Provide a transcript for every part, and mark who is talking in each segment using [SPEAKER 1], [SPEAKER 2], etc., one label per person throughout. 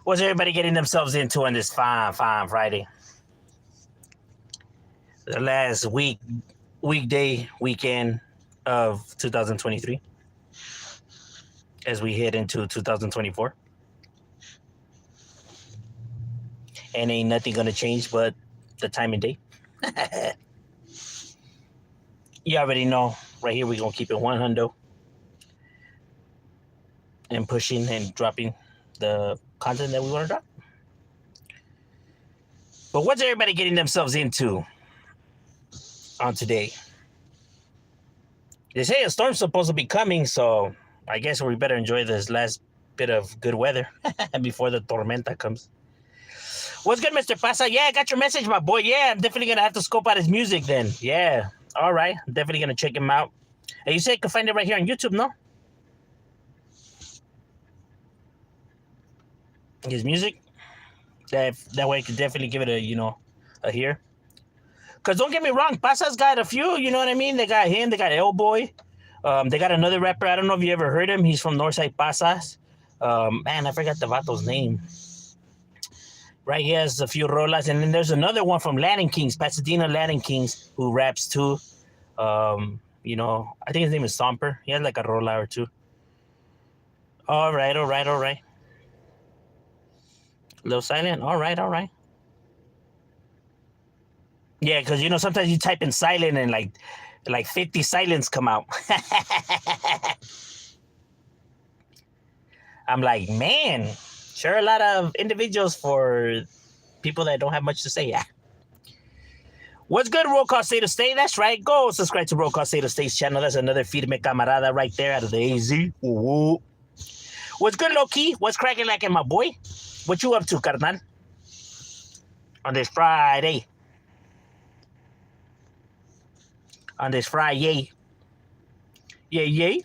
[SPEAKER 1] What's everybody getting themselves into on this fine Friday? The last weekday, weekend of 2023 as we head into 2024. And ain't nothing gonna change but the time and day. You already know, right here, we're gonna keep it 100 and pushing and dropping the content that we want to drop. But what's everybody getting themselves into on today? They say a storm's supposed to be coming, so I guess we better enjoy this last bit of good weather before the tormenta comes. What's good, Mr. Pasa? Yeah, I got your message, my boy. Yeah, I'm definitely gonna have to scope out his music then. Yeah, all right, I'm definitely gonna check him out. And you say you can find it right here on YouTube, no? His music. That way I could definitely give it a hear. Cause don't get me wrong, Pasa's got a few, you know what I mean? They got him, they got Boy. They got another rapper. I don't know if you ever heard him. He's from Northside Pasas. Man, I forgot the vato's name. Right, he has a few rolas, and then there's another one from Latin Kings, Pasadena Latin Kings, who raps too. I think his name is Stomper. He has like a rola or two. All right. Little silent. All right. Yeah, because sometimes you type in silent and like 50 silents come out. I'm like, man, sure a lot of individuals for people that don't have much to say. Yeah. What's good, Roll Call State of State? That's right. Go subscribe to Roll Call State of State's channel. That's another Feed Me Camarada right there out of the AZ. Ooh. What's good, Low Key? What's cracking like in my boy? What you up to, carnal? On this Friday. On this Friday. Yay.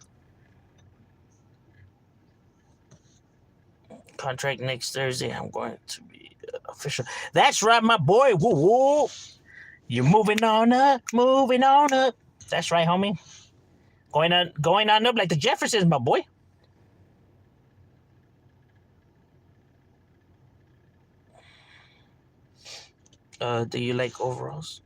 [SPEAKER 1] Contract next Thursday. I'm going to be official. That's right, my boy. Woo. You're moving on up. That's right, homie. Going on up like the Jeffersons, my boy. Do you like overalls?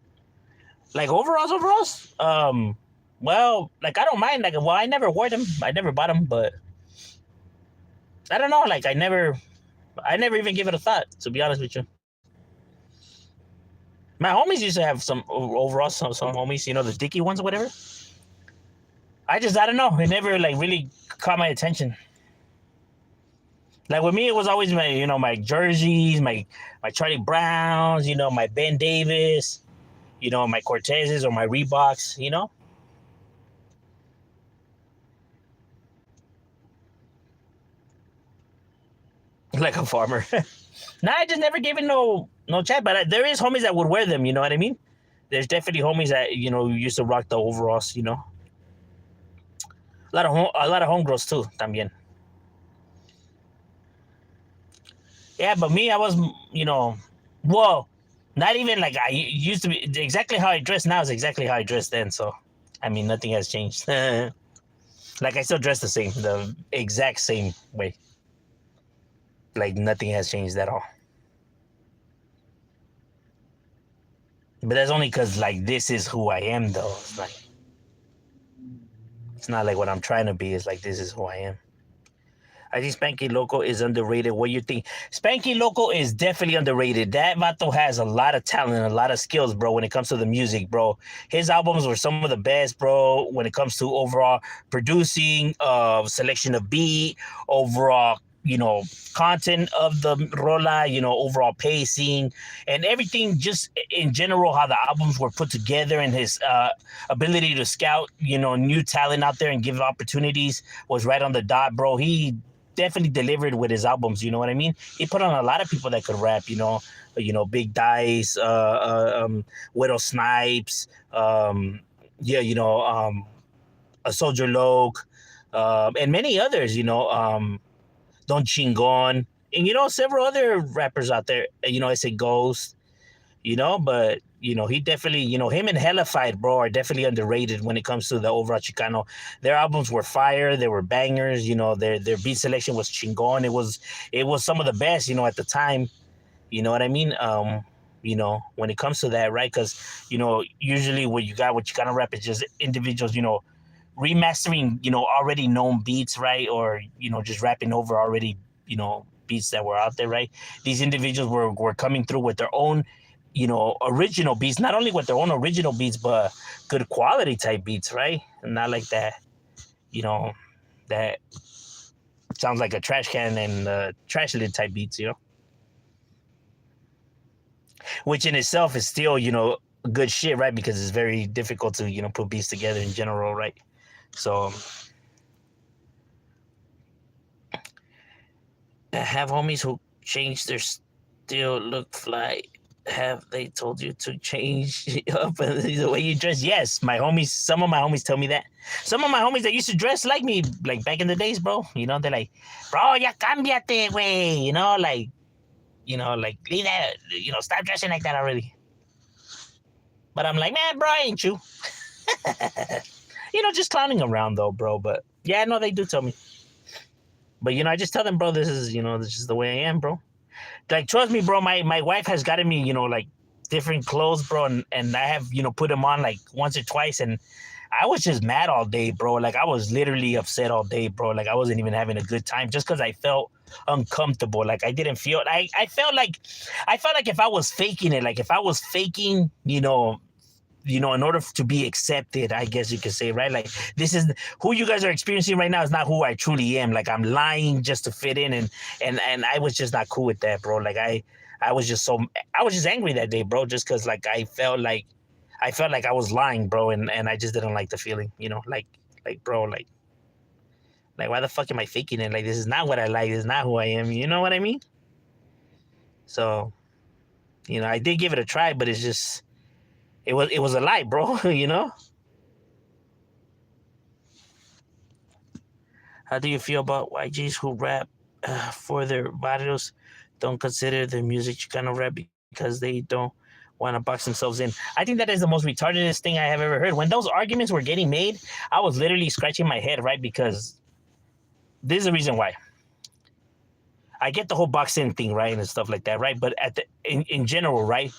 [SPEAKER 1] Like overalls? Well, like I don't mind. I never wore them. I never bought them, but I don't know. Like I never even give it a thought. To be honest with you, my homies used to have some overalls. Some homies, the Dickie ones or whatever. I don't know. It never really caught my attention. Like with me, it was always my my jerseys, my Charlie Browns, my Ben Davis, my Cortezes or my Reeboks, like a farmer. Nah, I just never gave it no chat, but there is homies that would wear them. You know what I mean? There's definitely homies that used to rock the overalls. A lot of homegirls too, también. Yeah, but me, I was, well, not even like I used to be. Exactly how I dress now is exactly how I dressed then. So, I mean, nothing has changed. Like I still dress the exact same way. Like nothing has changed at all. But that's only because like this is who I am, though. It's not like what I'm trying to be. It's like this is who I am. I think Spanky Loco is underrated. What do you think? Spanky Loco is definitely underrated. That vato has a lot of talent, a lot of skills, bro, when it comes to the music, bro. His albums were some of the best, bro, when it comes to overall producing, selection of beat, overall, content of the rola, overall pacing and everything, just in general, how the albums were put together and his ability to scout, new talent out there and give opportunities was right on the dot, bro. He definitely delivered with his albums, you know what I mean? He put on a lot of people that could rap, Big Dice, Widow Snipes, A Soldier Loke, and many others, Don Chingon, and several other rappers out there, I say Ghost, but he definitely, him and Hellified, bro, are definitely underrated when it comes to the overall Chicano. Their albums were fire. They were bangers. Their beat selection was chingon. It was some of the best, at the time. You know what I mean? When it comes to that, right? Because, usually what you got with Chicano rap is just individuals, remastering, already known beats, right? Or, just rapping over already, beats that were out there, right? These individuals were coming through with their own, original beats, not only with their own original beats, but good quality type beats, right? And not like that, that sounds like a trash can and trash lid type beats, which in itself is still, good shit, right? Because it's very difficult to, put beats together in general, right? So I have homies who change their still look fly. Have they told you to change up the way you dress? Yes, some of my homies tell me that. Some of my homies that used to dress like me, like back in the days, bro, they're like, bro, ya cámbiate, güey, like, leave that, stop dressing like that already. But I'm like, man, bro, I ain't you. Just clowning around though, bro. But yeah, no, they do tell me. But I just tell them, bro, this is the way I am, bro. Like, trust me, bro, my wife has gotten me, like, different clothes, bro, and I have, put them on like once or twice, and I was just mad all day, bro. Like, I was literally upset all day, bro. Like, I wasn't even having a good time just because I felt uncomfortable. Like, I didn't feel, I felt like if I was faking it, like if I was faking, in order to be accepted, I guess you could say, right? Like, this is who you guys are experiencing right now is not who I truly am. Like, I'm lying just to fit in, and I was just not cool with that, bro. Like, I was just angry that day, bro, just because, like, I felt like I was lying, bro, and I just didn't like the feeling, like, bro, like, why the fuck am I faking it? Like, this is not what I like. This is not who I am. You know what I mean? So, I did give it a try, but it's just, it was a lie, bro, How do you feel about YGs who rap for their barrios don't consider their music Chicano rap because they don't want to box themselves in? I think that is the most retardedest thing I have ever heard. When those arguments were getting made, I was literally scratching my head, right? Because this is the reason why. I get the whole boxing thing, right, and stuff like that, right? But in general, right?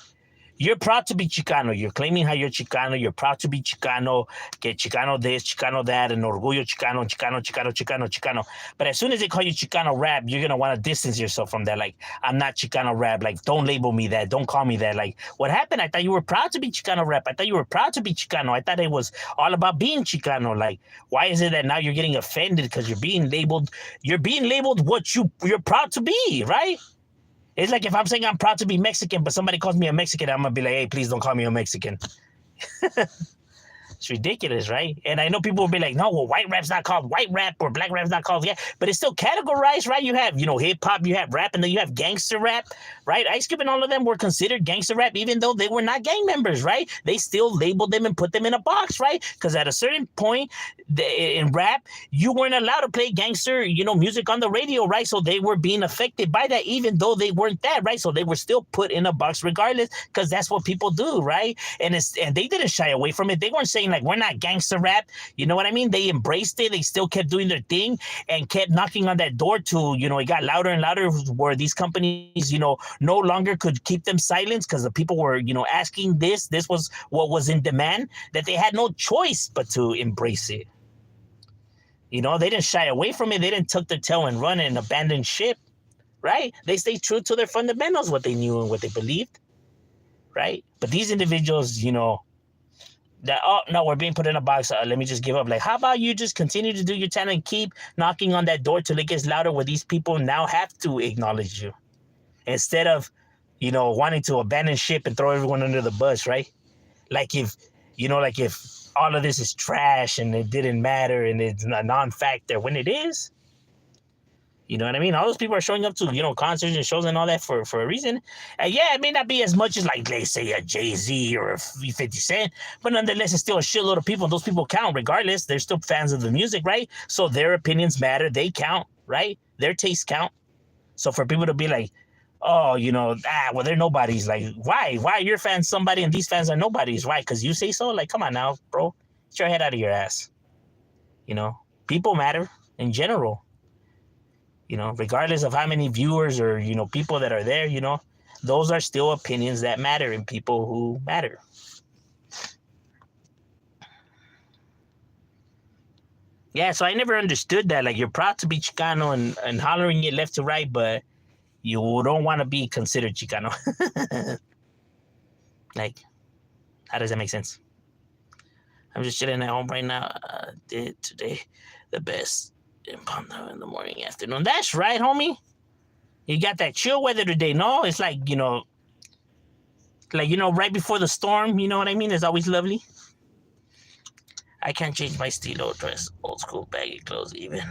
[SPEAKER 1] You're proud to be Chicano. You're claiming how you're Chicano. You're proud to be Chicano. Que Chicano this, Chicano that, and Orgullo Chicano, Chicano. But as soon as they call you Chicano rap, you're going to want to distance yourself from that. Like, I'm not Chicano rap. Like, don't label me that. Don't call me that. Like, what happened? I thought you were proud to be Chicano rap. I thought you were proud to be Chicano. I thought it was all about being Chicano. Like, why is it that now you're getting offended because you're being labeled what you're proud to be, right? It's like if I'm saying I'm proud to be Mexican, but somebody calls me a Mexican, I'm going to be like, hey, please don't call me a Mexican. It's ridiculous, right? And I know people will be like, no, well, white rap's not called white rap or black rap's not called, yeah, but it's still categorized, right? You have, hip hop, you have rap, and then you have gangster rap, right? Ice Cube and all of them were considered gangster rap, even though they were not gang members, right? They still labeled them and put them in a box, right? Because at a certain point in rap, you weren't allowed to play gangster, music on the radio, right? So they were being affected by that, even though they weren't that, right? So they were still put in a box regardless, because that's what people do, right? And they didn't shy away from it. They weren't saying like, we're not gangster rap. You know what I mean? They embraced it. They still kept doing their thing and kept knocking on that door to, it got louder and louder where these companies, no longer could keep them silent because the people were, asking this. This was what was in demand, that they had no choice but to embrace it. They didn't shy away from it. They didn't tuck their tail and run and abandon ship, right? They stayed true to their fundamentals, what they knew and what they believed, right? But these individuals, that, oh, no, we're being put in a box. Let me just give up. Like, how about you just continue to do your talent and keep knocking on that door till it gets louder where these people now have to acknowledge you instead of, wanting to abandon ship and throw everyone under the bus, right? Like if all of this is trash and it didn't matter and it's a non-factor when it is. You know what I mean? All those people are showing up to, concerts and shows and all that for a reason. And yeah, it may not be as much as like, let's say a Jay-Z or a 50 Cent, but nonetheless, it's still a shitload of people. Those people count regardless. They're still fans of the music, right? So their opinions matter. They count, right? Their tastes count. So for people to be like, oh, well, they're nobodies. Like, why? Why are your fans somebody and these fans are nobodies? Why? Because you say so? Like, come on now, bro. Get your head out of your ass. People matter in general, regardless of how many viewers or, people that are there, those are still opinions that matter and people who matter. Yeah, so I never understood that. Like, you're proud to be Chicano and hollering it left to right, but you don't want to be considered Chicano. Like, how does that make sense? I'm just chilling at home right now. Did today the best in Panda in the morning, afternoon. That's right, homie. You got that chill weather today. No, it's like, right before the storm. You know what I mean? It's always lovely. I can't change my stilo dress. Old school baggy clothes, even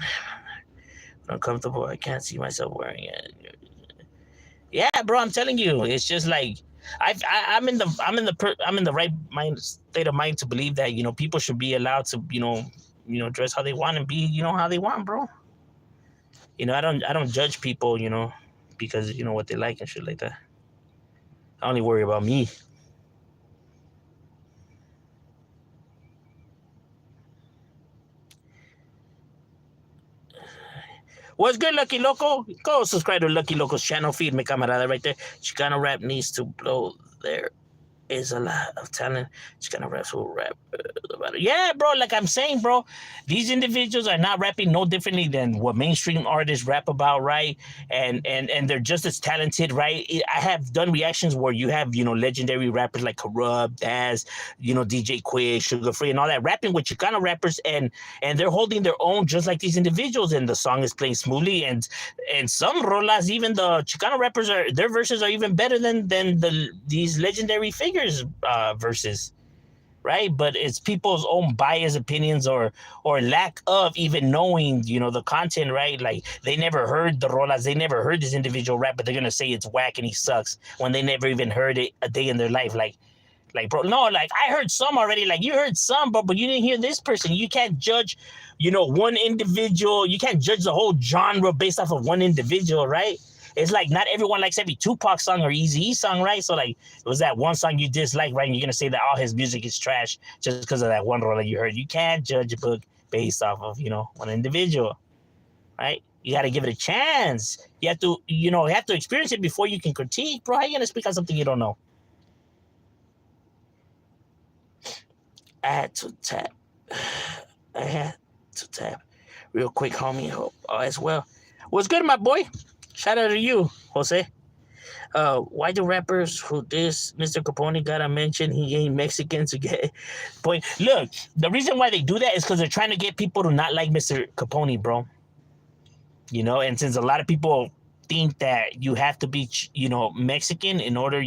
[SPEAKER 1] uncomfortable. I can't see myself wearing it. Yeah, bro, I'm telling you, it's just like I'm in the right state of mind to believe that people should be allowed to dress how they want and be how they want, bro. I don't judge people because what they like and shit like that. I only worry about me. What's good, Lucky Loco? Go subscribe to Lucky Loco's channel feed, mi camarada, right there. Chicano rap needs to blow. There is a lot of talent. Chicano raps will rap about it. Yeah, bro, like I'm saying, bro, these individuals are not rapping no differently than what mainstream artists rap about, right? And they're just as talented, right? I have done reactions where you have, legendary rappers like Corrupt, Daz, DJ Quick, Sugar Free, and all that rapping with Chicano rappers, and they're holding their own just like these individuals, and the song is playing smoothly, and some rolas, even the Chicano rappers their verses are even better than these legendary figures verses, right? But it's people's own biased opinions or lack of even knowing the content, right? Like, they never heard the rolas, they never heard this individual rap, but they're gonna say it's whack and he sucks when they never even heard it a day in their life. Like, bro, no, like, I heard some already. Like, you heard some, but you didn't hear this person. You can't judge, one individual. You can't judge the whole genre based off of one individual, right? It's like not everyone likes every Tupac song or Eazy-E song, right? So, like, it was that one song you dislike, right? And you're gonna say that all his music is trash just because of that one role that you heard. You can't judge a book based off of one individual, right? You got to give it a chance. You have to experience it before you can critique, bro. How you gonna speak on something you don't know? I had to tap. I had to tap real quick, homie. Hope all is well. What's good, my boy? Shout out to you, Jose. Why do rappers who diss Mr. Capone gotta mention he ain't Mexican to get point? Look, the reason why they do that is because they're trying to get people to not like Mr. Capone, bro. And since a lot of people think that you have to be, Mexican in order,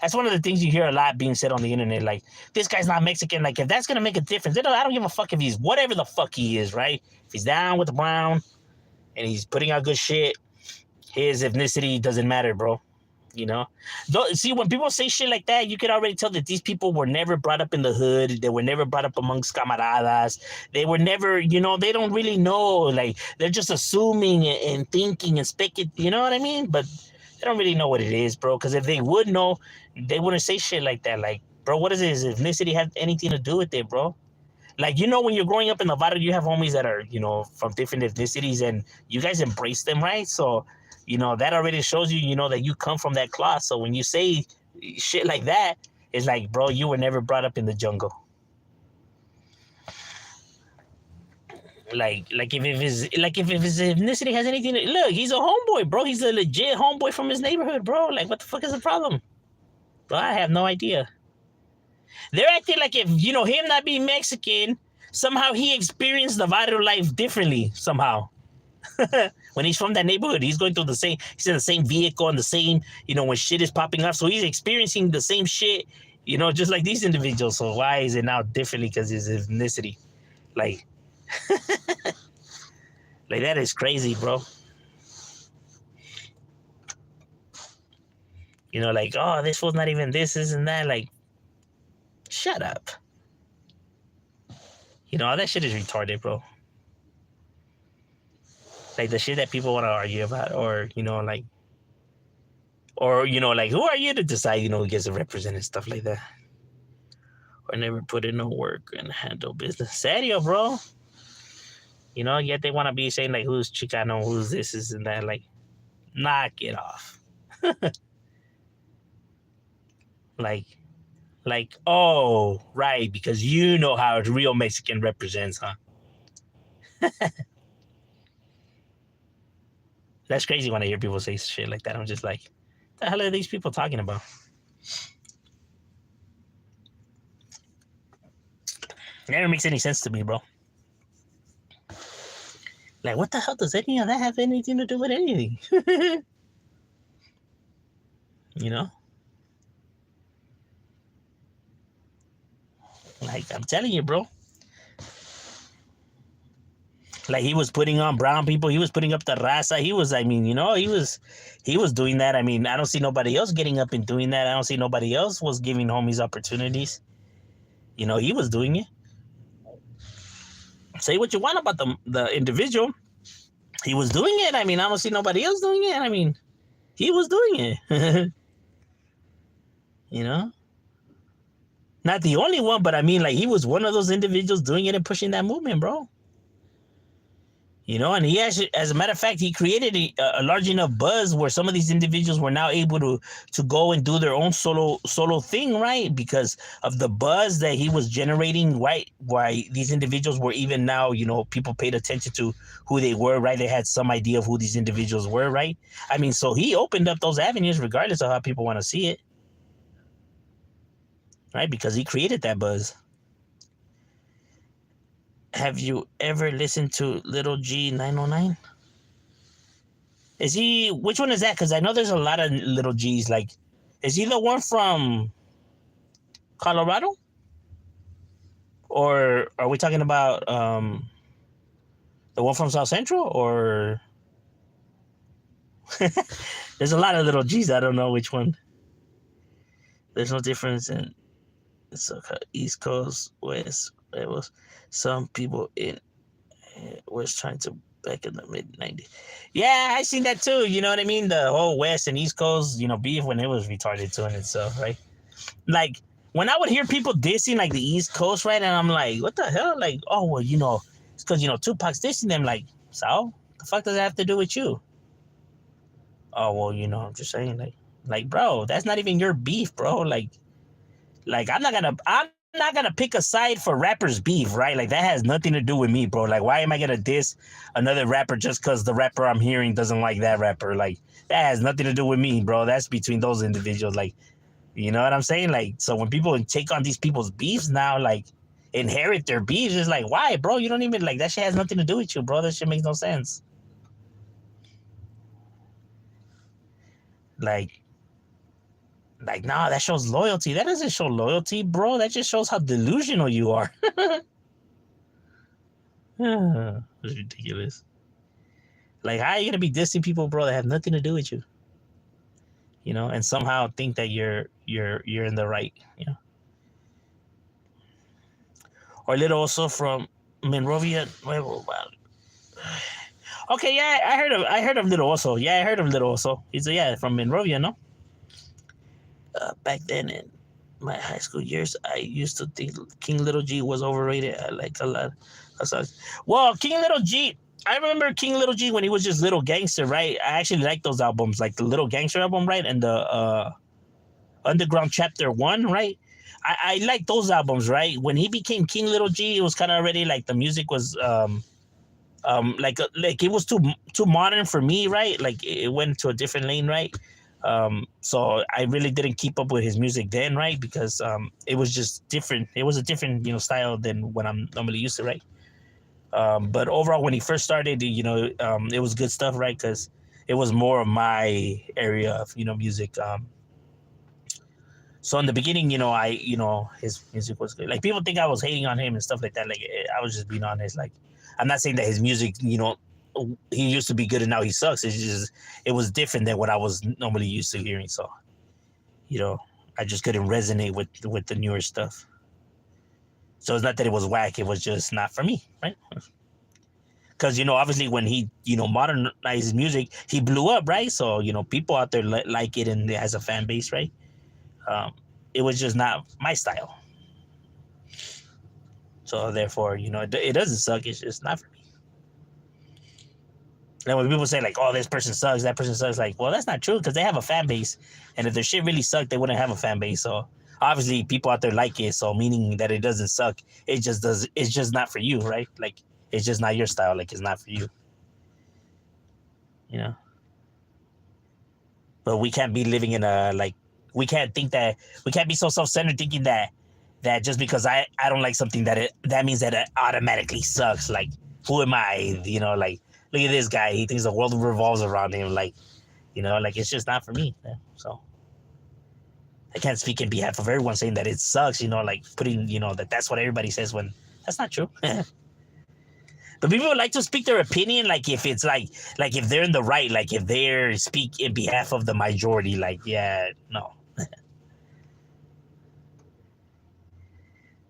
[SPEAKER 1] that's one of the things you hear a lot being said on the internet. Like, this guy's not Mexican. Like, if that's going to make a difference, I don't give a fuck if he's whatever the fuck he is, right? If he's down with the brown and he's putting out good shit, his ethnicity doesn't matter, bro. See, when people say shit like that, you can already tell that these people were never brought up in the hood. They were never brought up amongst camaradas. They were never, they don't really know. Like, they're just assuming and thinking and speculating, you know what I mean? But they don't really know what it is, bro. Because if they would know, they wouldn't say shit like that. Like, bro, what does his ethnicity have anything to do with it, bro? Like, when you're growing up in Nevada, you have homies that are, from different ethnicities, and you guys embrace them, right? So, that already shows you, that you come from that cloth. So when you say shit like that, it's like, bro, you were never brought up in the jungle. Like if his ethnicity has anything to look, he's a homeboy, bro. He's a legit homeboy from his neighborhood, bro. Like, what the fuck is the problem? Bro, I have no idea. They're acting like if, him not being Mexican, somehow he experienced the vital life differently, somehow. When he's from that neighborhood, he's going through he's in the same vehicle and the same, when shit is popping up. So he's experiencing the same shit, just like these individuals. So why is it now differently because his ethnicity? Like, like, that is crazy, bro. Like, oh, this was not even this, and that. Like, shut up. All that shit is retarded, bro. Like, the shit that people want to argue about, or, like, Or, like, who are you to decide, who gets to represent and stuff like that? Or never put in no work and handle business. Serio, bro. Yet they want to be saying, like, who's Chicano, who's this and that. Like, knock it off. Like, oh, right, because you know how a real Mexican represents, huh? That's crazy when I hear people say shit like that. I'm just like, what the hell are these people talking about? It never makes any sense to me, bro. Like, what the hell does any of that have anything to do with anything? Like, I'm telling you, bro. Like, he was putting on brown people. He was putting up the raza. He was, he was doing that. I mean, I don't see nobody else getting up and doing that. I don't see nobody else was giving homies opportunities. He was doing it. Say what you want about the individual. He was doing it. I mean, I don't see nobody else doing it. I mean, he was doing it. Not the only one, but I mean, like, he was one of those individuals doing it and pushing that movement, bro. And he actually, as a matter of fact, he created a large enough buzz where some of these individuals were now able to go and do their own solo thing, right? Because of the buzz that he was generating, right? Why these individuals were even now, people paid attention to who they were, right? They had some idea of who these individuals were, right? I mean, so he opened up those avenues regardless of how people want to see it, right? Because he created that buzz. Have you ever listened to Little G 909? Is he, which one is that? Because I know there's a lot of Little G's. Like, is he the one from Colorado? Or are we talking about the one from South Central? Or there's a lot of Little G's. I don't know which one. There's no difference in East Coast, West. It was some people in was trying to back in the mid 90s. Yeah, I seen that too. You know what I mean? The whole West and East Coast, beef when it was retarded too in itself, right? Like, when I would hear people dissing like the East Coast, right? And I'm like, what the hell? Like, oh, well, it's because, Tupac's dissing them. Like, so the fuck does that have to do with you? Oh, well, I'm just saying, like, bro, that's not even your beef, bro. Like I'm not gonna pick a side for rappers' beef, right? Like, that has nothing to do with me, bro. Like, why am I gonna diss another rapper just because the rapper I'm hearing doesn't like that rapper? Like, that has nothing to do with me, bro. That's between those individuals. Like, you know what I'm saying? Like, so when people take on these people's beefs now, like, inherit their beefs, it's like, why, bro? You don't even, like, that shit has nothing to do with you, bro. That shit makes no sense. Like, nah, that shows loyalty. That doesn't show loyalty, bro. That just shows how delusional you are. It's ridiculous. Like, how are you gonna be dissing people, bro, that have nothing to do with you? And somehow think that you're in the right, Or Little Oso from Monrovia. Okay, yeah, I heard of Little Oso. Yeah, I heard of Little Oso. He's from Monrovia, no? Back then in my high school years, I used to think King Little G was overrated. I like a lot of songs. Well, King Little G, I remember King Little G when he was just Little Gangster, right? I actually like those albums, like the Little Gangster album, right? And the Underground Chapter 1, right? I like those albums, right? When he became King Little G, it was kind of already like the music was like it was too modern for me, right? Like, it went to a different lane, right? So I really didn't keep up with his music then, right? Because it was just different. It was a different, style than what I'm normally used to, right? But overall, when he first started, it was good stuff, right? Because it was more of my area of, music. So in the beginning, his music was good. Like, people think I was hating on him and stuff like that. Like, I was just being honest. Like, I'm not saying that his music, he used to be good and now he sucks. It's just, it was different than what I was normally used to hearing. So, I just couldn't resonate with the newer stuff. So it's not that it was whack. It was just not for me, right? because obviously when he modernized his music, he blew up, right? So people out there like it and it has a fan base, right? It was just not my style, so therefore it doesn't suck. It's just not for me. And when people say like, "Oh, this person sucks," that person sucks, like, well, that's not true because they have a fan base, and if their shit really sucked, they wouldn't have a fan base. So obviously, people out there like it, so meaning that it doesn't suck. It just does. It's just not for you, right? Like it's just not your style. Like it's not for you. But we can't be living in a we can't think that we can't be so self-centered thinking that just because I don't like something that means that it automatically sucks. Like who am I? Like look at this guy. He thinks the world revolves around him. Like like it's just not for me. So I can't speak in behalf of everyone saying that it sucks. Like putting that's what everybody says when that's not true. But people like to speak their opinion, like if it's like if they're in the right, like if they're speak in behalf of the majority, like no.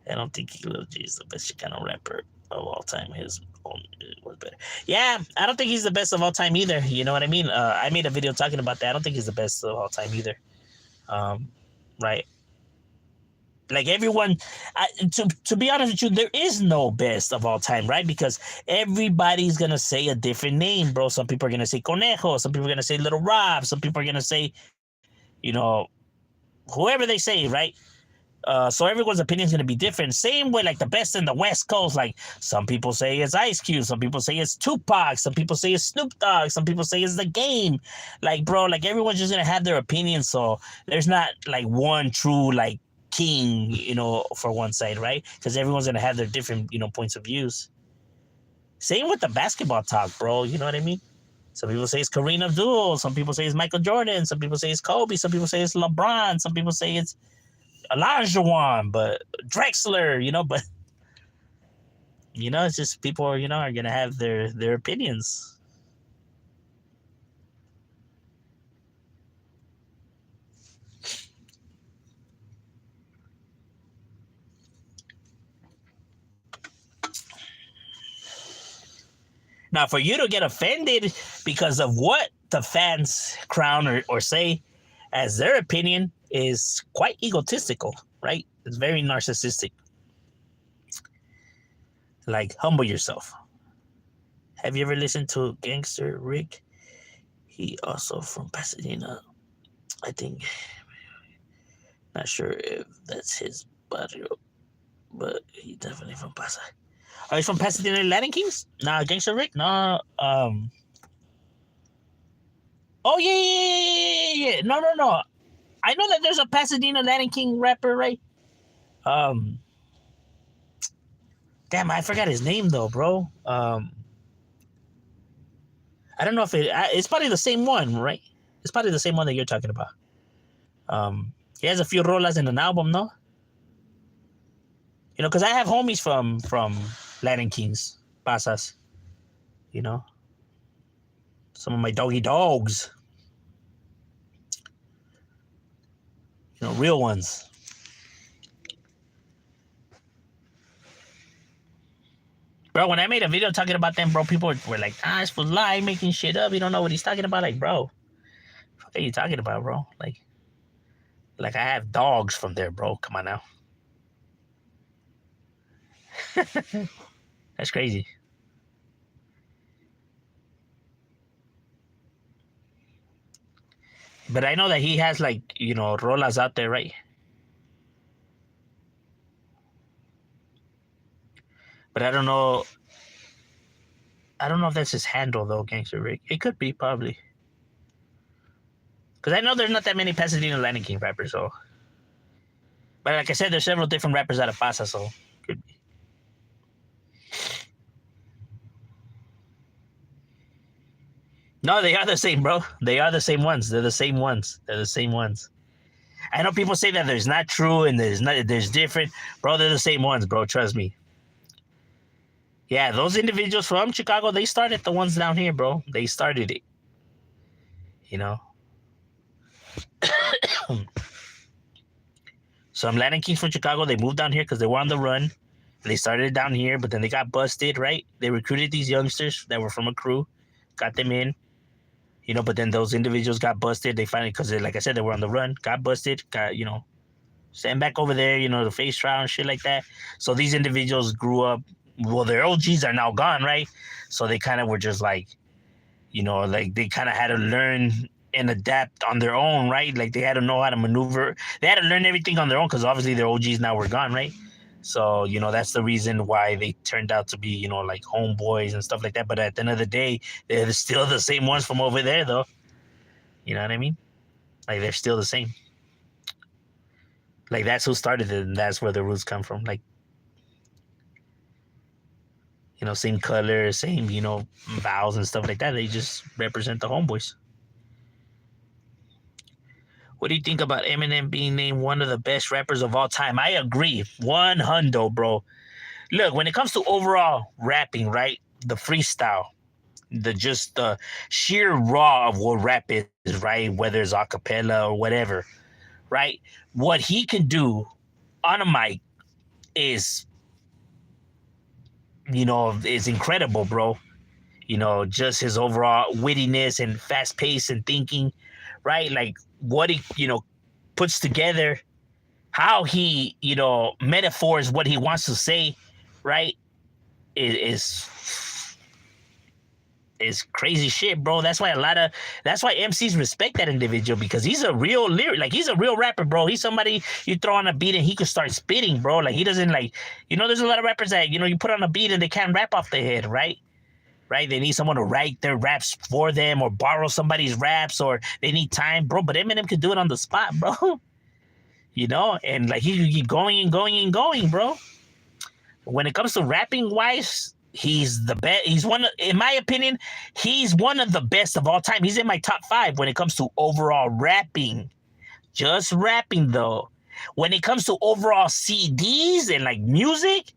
[SPEAKER 1] I don't think Lil G is the best Chicano rapper of all time. His own was better. Yeah, I don't think he's the best of all time either. You know what I mean? I made a video talking about that. I don't think he's the best of all time either. Right. Like everyone, to be honest with you, there is no best of all time, right? Because everybody's gonna say a different name, bro. Some people are gonna say Conejo, some people are gonna say Little Rob, some people are gonna say, whoever they say, right? So everyone's opinion is gonna be different. Same way, like the best in the West Coast, like some people say it's Ice Cube, some people say it's Tupac, some people say it's Snoop Dogg, some people say it's The Game. Like, bro, like everyone's just gonna have their opinion. So there's not like one true like king, for one side, right? Because everyone's gonna have their different, points of views. Same with the basketball talk, bro. You know what I mean? Some people say it's Kareem Abdul, some people say it's Michael Jordan, some people say it's Kobe, some people say it's LeBron, some people say it's Olajuwon, but Drexler, but it's just people are gonna have their opinions. Now, for you to get offended because of what the fans crown or say as their opinion is quite egotistical, right? It's very narcissistic. Like, humble yourself. Have you ever listened to Gangster Rick? He also from Pasadena, I think. Not sure if that's his barrio, but he definitely from Pasadena. Oh, he's from Pasadena Latin Kings? Nah, Gangster Rick? No. Oh, yeah. No. I know that there's a Pasadena Latin King rapper, right? Damn, I forgot his name though, bro. I don't know if it's probably the same one, right? It's probably the same one that you're talking about. He has a few rolas in an album, no? Because I have homies from Latin Kings, Pasas. Some of my doggy dogs. Real ones. Bro, when I made a video talking about them, bro, people were like, this was lie, making shit up. You don't know what he's talking about. Like, bro, what are you talking about, bro? Like I have dogs from there, bro. Come on now. That's crazy. But I know that he has rolas out there, right? But I don't know. I don't know if that's his handle though, Gangster Rick. It could be, probably. Because I know there's not that many Pasadena Latin King rappers, so. But like I said, there's several different rappers out of Pasa, so could be. No, they are the same, bro. They are the same ones. They're the same ones. I know people say that there's not true and there's different. Bro, they're the same ones, bro. Trust me. Yeah, those individuals from Chicago, they started the ones down here, bro. They started it. Some Latin Kings from Chicago, they moved down here because they were on the run. They started down here, but then they got busted, right? They recruited these youngsters that were from a crew, got them in, but then those individuals got busted. They finally, because like I said, they were on the run, got busted, got, sent back over there, to face trial and shit like that. So these individuals grew up, well, their OGs are now gone, right? So they kind of were just like, like they kind of had to learn and adapt on their own, right? Like they had to know how to maneuver. They had to learn everything on their own because obviously their OGs now were gone, right? So, that's the reason why they turned out to be, like homeboys and stuff like that. But at the end of the day, they're still the same ones from over there, though. You know what I mean? Like they're still the same. Like that's who started it, and that's where the roots come from. Like, same color, same, vowels and stuff like that. They just represent the homeboys. What do you think about Eminem being named one of the best rappers of all time? I agree. 100, bro. Look, when it comes to overall rapping, right? The freestyle, the sheer raw of what rap is, right? Whether it's a cappella or whatever, right? What he can do on a mic is, is incredible, bro. Just his overall wittiness and fast pace and thinking, right? Like what he, puts together, how he, metaphors what he wants to say, right? Is crazy shit, bro. That's why MCs respect that individual, because he's a real lyric, like he's a real rapper, bro. He's somebody you throw on a beat and he could start spitting, bro. Like he doesn't like, there's a lot of rappers that, you put on a beat and they can't rap off their head, right? Right? They need someone to write their raps for them or borrow somebody's raps, or they need time, bro. But Eminem could do it on the spot, bro. And like he could keep going and going and going, bro. When it comes to rapping wise, he's the best. In my opinion, he's one of the best of all time. He's in my top 5 when it comes to overall rapping. Just rapping, though. When it comes to overall CDs and like music,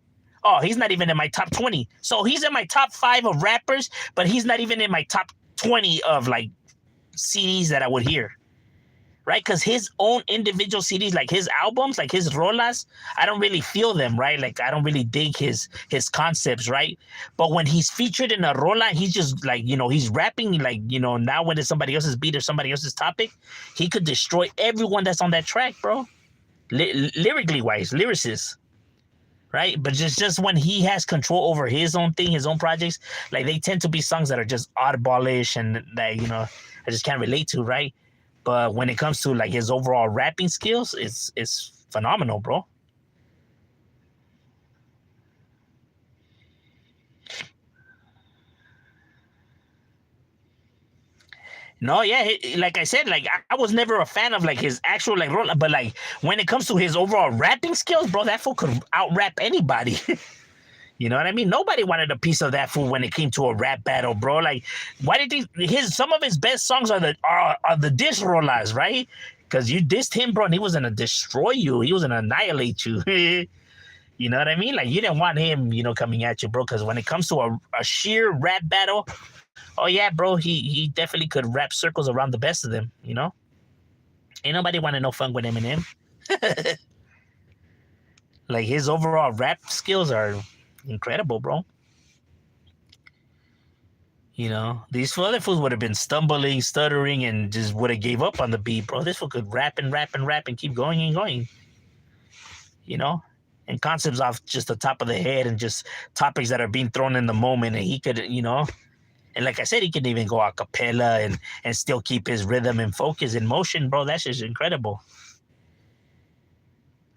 [SPEAKER 1] oh, he's not even in my top 20. So he's in my top 5 of rappers, but he's not even in my top 20 of like CDs that I would hear. Right? Because his own individual CDs, like his albums, like his rolas, I don't really feel them, right? Like I don't really dig his concepts, right? But when he's featured in a rola, he's just like, he's rapping like, now when it's somebody else's beat or somebody else's topic, he could destroy everyone that's on that track, bro. Lyrically wise, lyricist. Right? But just when he has control over his own thing, his own projects, like they tend to be songs that are just oddballish and that, I just can't relate to, right? But when it comes to like his overall rapping skills, it's phenomenal, bro. No, yeah, like I said, like I was never a fan of like his actual like role, but like when it comes to his overall rapping skills, bro, that fool could out rap anybody. You know what I mean? Nobody wanted a piece of that fool when it came to a rap battle, bro. Like, why did some of his best songs are the diss rollers, right? Because you dissed him, bro, and he was gonna destroy you. He was gonna annihilate you. You know what I mean? Like, you didn't want him, coming at you, bro. Because when it comes to a sheer rap battle, oh yeah, bro, he definitely could wrap circles around the best of them. Ain't nobody want to know fun with Eminem. Like his overall rap skills are incredible, bro. These other fools would have been stumbling, stuttering, and just would have gave up on the beat, bro. This fool could rap and rap and rap and keep going and going. And concepts off just the top of the head and just topics that are being thrown in the moment, and he could, and like I said, he can even go a cappella and still keep his rhythm and focus in motion, bro. That's just incredible.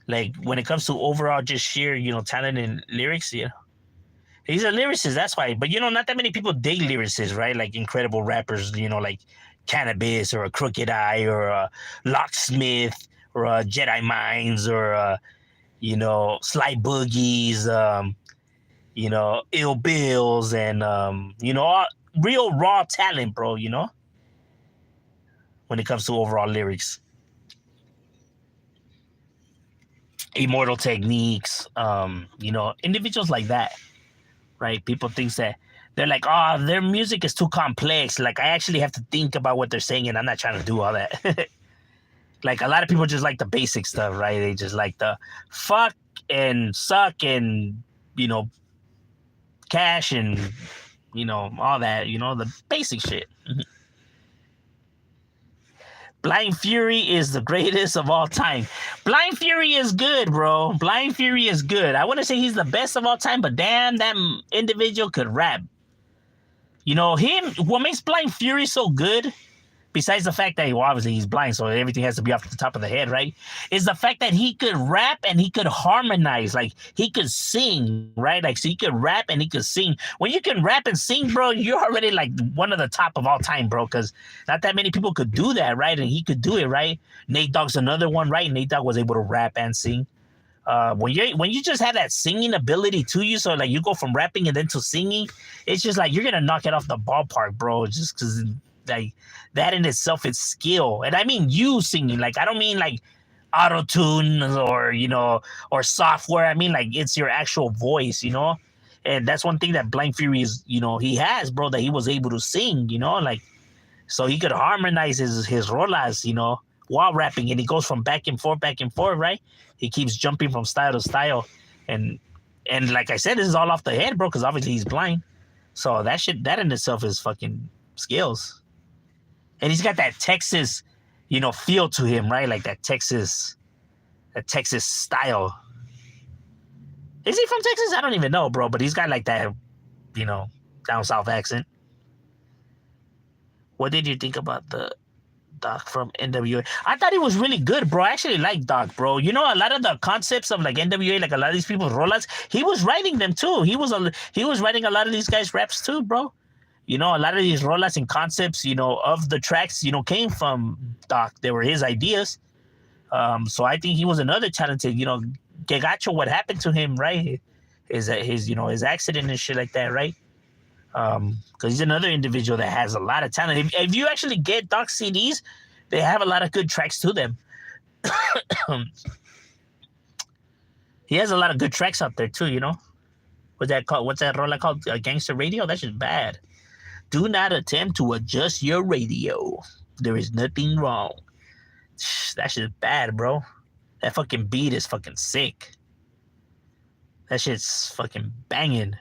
[SPEAKER 1] Like when it comes to overall just sheer, talent and lyrics, he's a lyricist, that's why. But not that many people dig lyricists, right? Like incredible rappers, like Cannabis or a Crooked I or a Locksmith or a Jedi Minds or Sly Boogies, Ill Bills and real raw talent, bro, when it comes to overall lyrics. Immortal Techniques, individuals like that, right? People think that they're like, oh, their music is too complex. Like, I actually have to think about what they're saying, and I'm not trying to do all that. Like, a lot of people just like the basic stuff, right? They just like the fuck and suck and you know, cash and, you know, all that, you know, the basic shit. Blind Fury is the greatest of all time. Blind Fury is good, bro. Blind Fury is good. I wouldn't say he's the best of all time, but damn, that individual could rap. You know, what makes Blind Fury so good, besides the fact that, well, obviously he's blind, so everything has to be off the top of the head, right? Is the fact that he could rap and he could harmonize. Like, he could sing, right? Like, so he could rap and he could sing. When you can rap and sing, bro, you're already, like, one of the top of all time, bro, because not that many people could do that, right? And he could do it, right? Nate Dogg's another one, right? Nate Dogg was able to rap and sing. When you just have that singing ability to you, so, like, you go from rapping and then to singing, it's just, like, you're going to knock it off the ballpark, bro, just because... like that in itself is skill. And I mean you singing, like I don't mean like auto-tune or, you know, or software. I mean like it's your actual voice, you know. And that's one thing that Blind Fury is, you know, he has, bro, that he was able to sing, you know, like, so he could harmonize his rolas, you know, while rapping, and he goes from back and forth, right? He keeps jumping from style to style, and like I said, this is all off the head, bro, because obviously he's blind. So that in itself is fucking skills. And he's got that Texas, you know, feel to him, right? Like that Texas style. Is he from Texas? I don't even know, bro. But he's got like that, you know, down south accent. What did you think about the Doc from NWA? I thought he was really good, bro. I actually like Doc, bro. You know, a lot of the concepts of like NWA, like a lot of these people's rollouts, he was writing them too. He was writing a lot of these guys' raps too, bro. You know, a lot of these rollouts and concepts, you know, of the tracks, you know, came from Doc. They were his ideas. So I think he was another talented, you know, Que Gacho, what happened to him, right? His accident and shit like that, right? Because he's another individual that has a lot of talent. If you actually get Doc CDs, they have a lot of good tracks to them. He has a lot of good tracks out there too, you know? What's that rolla called? Gangster Radio? That's just bad. Do not attempt to adjust your radio. There is nothing wrong. That shit's bad, bro. That fucking beat is fucking sick. That shit's fucking banging.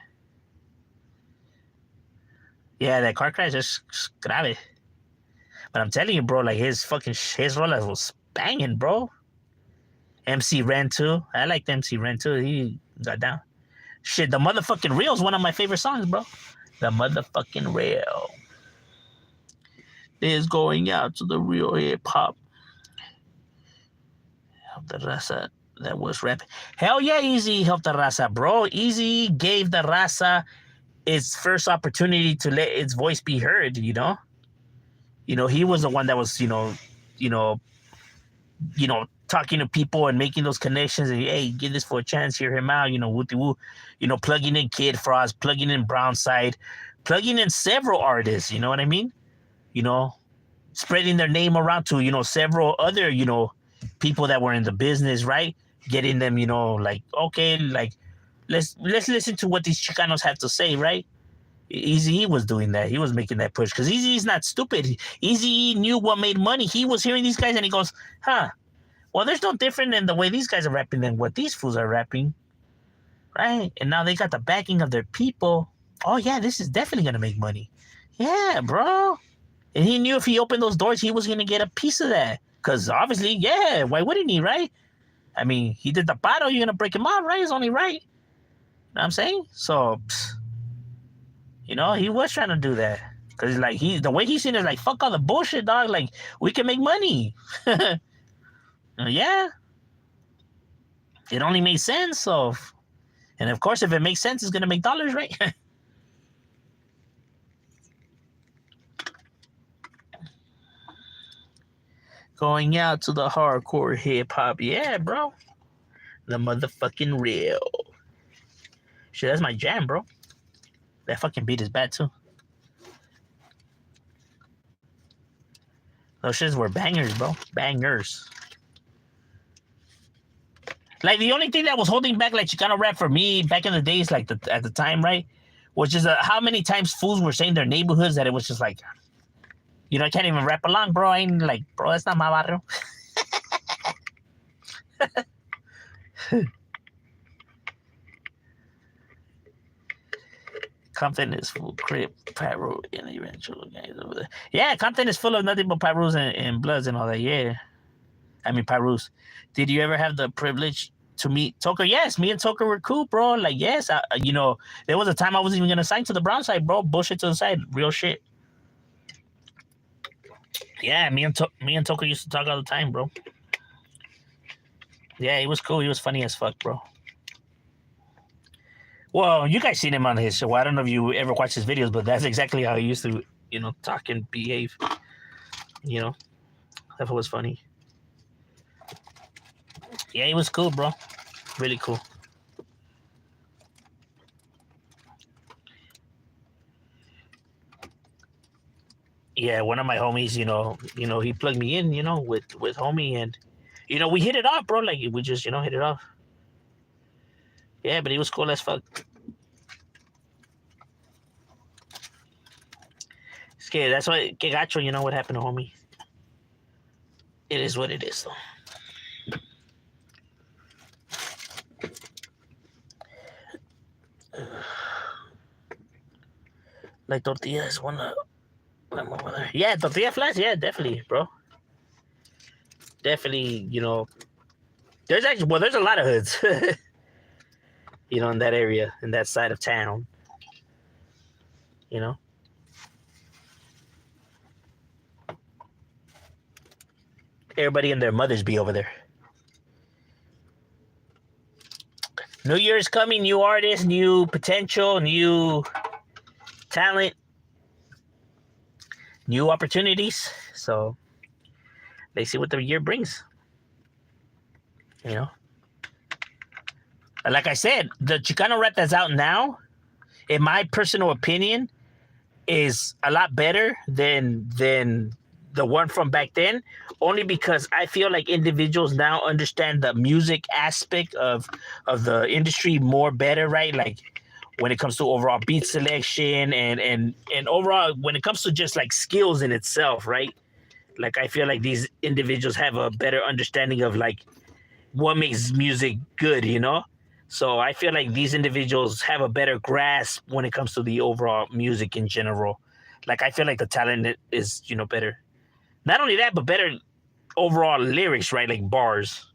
[SPEAKER 1] Yeah, that car crash is grave. But I'm telling you, bro, like his roller was banging, bro. MC Ren too. I liked MC Ren too. He got down. Shit, the motherfucking Real is one of my favorite songs, bro. The motherfucking Real is going out to the real hip hop. Help the raza that was rapping. Hell yeah, Easy helped the raza, bro. Easy gave the raza its first opportunity to let its voice be heard, you know? You know, he was the one that was, you know, talking to people and making those connections and, hey, give this for a chance, hear him out, you know, wooty woo, you know, plugging in Kid Frost, plugging in Brownside, plugging in several artists, you know what I mean? You know, spreading their name around to, you know, several other, you know, people that were in the business, right? Getting them, you know, like, okay, like, let's listen to what these Chicanos have to say, right? Eazy was doing that. He was making that push because Eazy's not stupid. Eazy knew what made money. He was hearing these guys and he goes, huh, well, there's no different in the way these guys are rapping than what these fools are rapping, right? And now they got the backing of their people. Oh, yeah, this is definitely going to make money. Yeah, bro. And he knew if he opened those doors, he was going to get a piece of that. Because obviously, yeah, why wouldn't he, right? I mean, he did the battle. You're going to break him out, right? It's only right. You know what I'm saying? So, you know, he was trying to do that. Because, like, the way he's seen it is like, fuck all the bullshit, dog. Like, we can make money. Yeah. It only made sense, so... And, of course, if it makes sense, it's going to make dollars, right? Going out to the hardcore hip-hop. Yeah, bro. The motherfucking Real. Shit, that's my jam, bro. That fucking beat is bad, too. Those shits were bangers, bro. Bangers. Like, the only thing that was holding back, like, Chicano rap for me back in the days, like, at the time, right? Was just how many times fools were saying their neighborhoods that it was just like, you know, I can't even rap along, bro. I ain't like, bro, that's not my barrio. Compton is full crip, pyro, and eventual guys over there. Yeah, Compton is full of nothing but pyros and bloods and all that. Yeah, I mean pyros. Did you ever have the privilege to meet Toker? Yes, me and Toker were cool, bro. Like, yes, there was a time I wasn't even gonna sign to the Brown side, bro. Bullshit to the side, real shit. Yeah, me and Toker used to talk all the time, bro. Yeah, he was cool. He was funny as fuck, bro. Well, you guys seen him on his show. I don't know if you ever watched his videos, but that's exactly how he used to, talk and behave. That was funny. Yeah, he was cool, bro. Really cool. Yeah, one of my homies, he plugged me in, with homie, and we hit it off, bro. Like we just, hit it off. Yeah, but he was cool as fuck. Okay, that's why que gacho, what happened to homie. It is what it is, though. Like tortillas, yeah, tortilla flats, yeah, definitely, bro. Definitely, there's a lot of hoods, in that area, in that side of town, Everybody and their mothers be over there. New Year's coming, new artists, new potential, new talent, new opportunities. So let's see what the year brings. Like I said, the Chicano rap that's out now, in my personal opinion, is a lot better than the one from back then, only because I feel like individuals now understand the music aspect of the industry more better, right? Like when it comes to overall beat selection and overall when it comes to just like skills in itself, right? Like I feel like these individuals have a better understanding of like what makes music good, So I feel like these individuals have a better grasp when it comes to the overall music in general. Like I feel like the talent is, better. Not only that, but better overall lyrics, right? Like bars.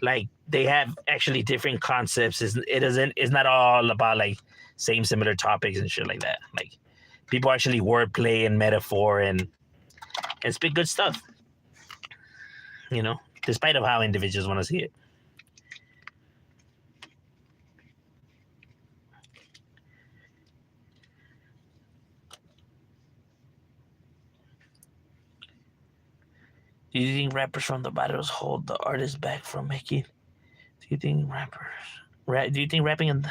[SPEAKER 1] Like they have actually different concepts. It's not all about like same similar topics and shit like that. Like people actually wordplay and metaphor and spit good stuff. Despite of how individuals want to see it. Do you think rappers from the battles hold the artists back from making? Do you think rapping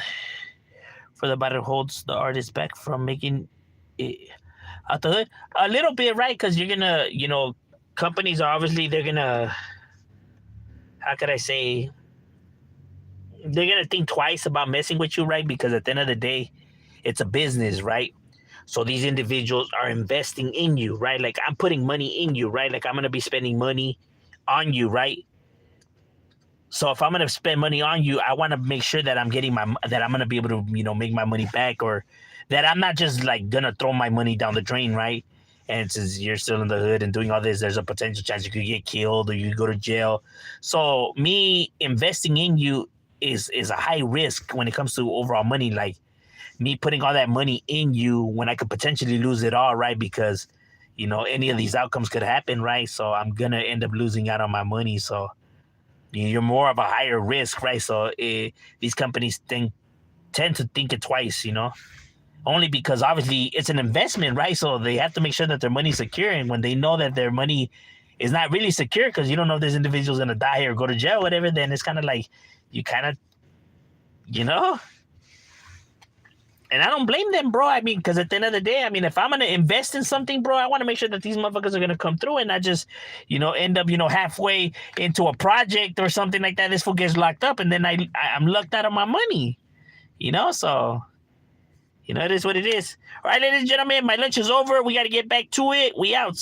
[SPEAKER 1] for the battle holds the artists back from making it out the hood? A little bit, right? Because you're gonna, companies are obviously they're gonna. How could I say? They're gonna think twice about messing with you, right? Because at the end of the day, it's a business, right? So these individuals are investing in you, right? Like I'm putting money in you, right? Like I'm gonna be spending money on you, right? So if I'm gonna spend money on you, I want to make sure that I'm gonna be able to, make my money back, or that I'm not just like gonna throw my money down the drain, right? And since you're still in the hood and doing all this, there's a potential chance you could get killed or you could go to jail. So me investing in you is a high risk when it comes to overall money. Like me putting all that money in you when I could potentially lose it all, right? Because, any of these outcomes could happen, right? So I'm going to end up losing out on my money. So you're more of a higher risk, right? So these companies tend to think it twice, only because obviously it's an investment, right? So they have to make sure that their money's secure. And when they know that their money is not really secure because you don't know if this individual's going to die or go to jail or whatever, then it's kind of like you kind of, And I don't blame them, bro. I mean, because at the end of the day, I mean, if I'm going to invest in something, bro, I want to make sure that these motherfuckers are going to come through and not just, end up, halfway into a project or something like that. This fool gets locked up and then I'm locked out of my money, So, it is what it is. All right, ladies and gentlemen, my lunch is over. We got to get back to it. We out.